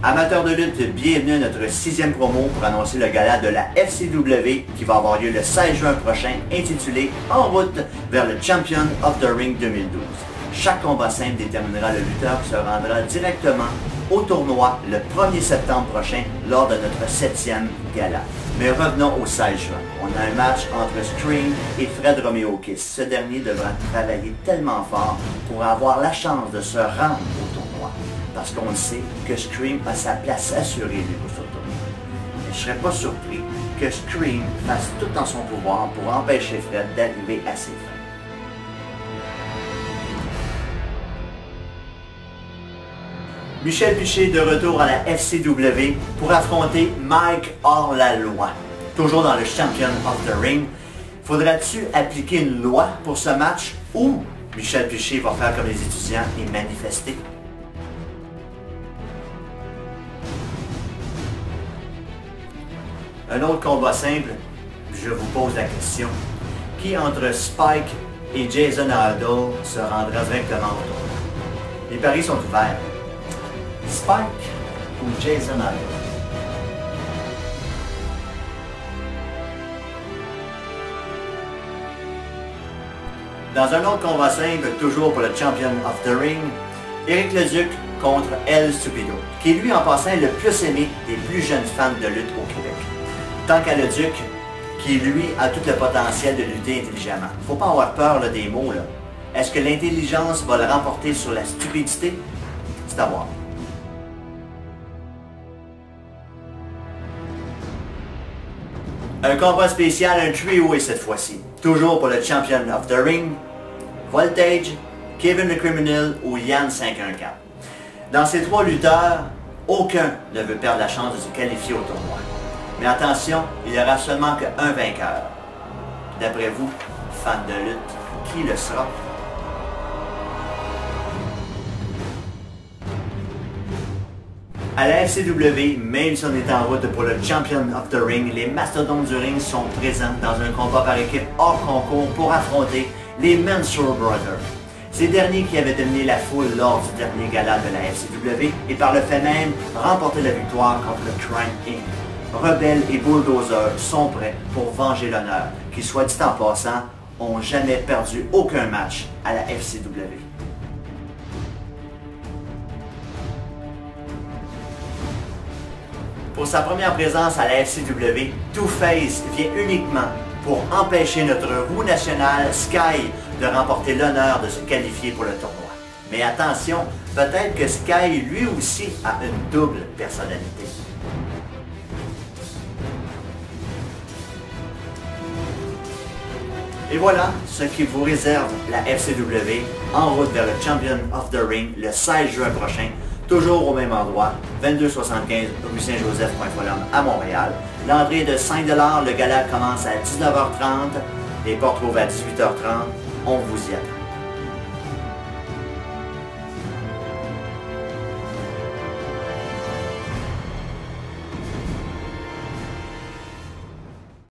Amateurs de lutte, bienvenue à notre 6e promo pour annoncer le gala de la FCW qui va avoir lieu le 16 juin prochain, intitulé « En route vers le Champion of the Ring 2012 ». Chaque combat simple déterminera le lutteur qui se rendra directement au tournoi le 1er septembre prochain lors de notre 7e gala. Mais revenons au 16 juin. On a un match entre Scream et Fred Romeo Kiss. Ce dernier devra travailler tellement fort pour avoir la chance de se rendre au tournoi. Parce qu'on le sait que Scream a sa place assurée lui pour ce tournoi. Mais je ne serais pas surpris que Scream fasse tout en son pouvoir pour empêcher Fred d'arriver à ses fins. Michel Piché de retour à la FCW pour affronter Mike Hors-la-Loi. Toujours dans le Champion of the Ring. Faudra-tu appliquer une loi pour ce match ou Michel Piché va faire comme les étudiants et manifester? Un autre combat simple, je vous pose la question. Qui entre Spike et Jason Aldo se rendra directement au tournoi? Les paris sont ouverts. Spike ou Jason Aldo? Dans un autre combat simple, toujours pour le Champion of the Ring, Éric Leduc contre El Stupido, qui est lui en passant le plus aimé des plus jeunes fans de lutte au Québec. Tant qu'à Leduc, qui lui a tout le potentiel de lutter intelligemment. Faut pas avoir peur là, des mots. Est-ce que l'intelligence va le remporter sur la stupidité? C'est à voir. Un combat spécial, un trio cette fois-ci. Toujours pour le Champion of the Ring, Voltage, Kevin the Criminal ou Yann 514. Dans ces trois lutteurs, aucun ne veut perdre la chance de se qualifier au tournoi. Mais attention, il n'y aura seulement qu'un vainqueur. D'après vous, fans de lutte, qui le sera? À la FCW, même si on est en route pour le Champion of the Ring, les mastodontes du ring sont présents dans un combat par équipe hors concours pour affronter les Mansour Brothers. Ces derniers qui avaient dominé la foule lors du dernier gala de la FCW et par le fait même remporté la victoire contre le Crime Inc. Rebelle et Bulldozer sont prêts pour venger l'honneur, qui, soit dit en passant, n'ont jamais perdu aucun match à la FCW. Pour sa première présence à la FCW, Two-Face vient uniquement pour empêcher notre roue nationale, Sky, de remporter l'honneur de se qualifier pour le tournoi. Mais attention, peut-être que Sky lui aussi a une double personnalité. Et voilà ce qui vous réserve la FCW en route vers le Champion of the Ring le 16 juin prochain, toujours au même endroit, 2275 rue Saint-Joseph-Folum à Montréal. L'entrée est de 5 $, le gala commence à 19h30, les portes ouvrent à 18h30, on vous y attend.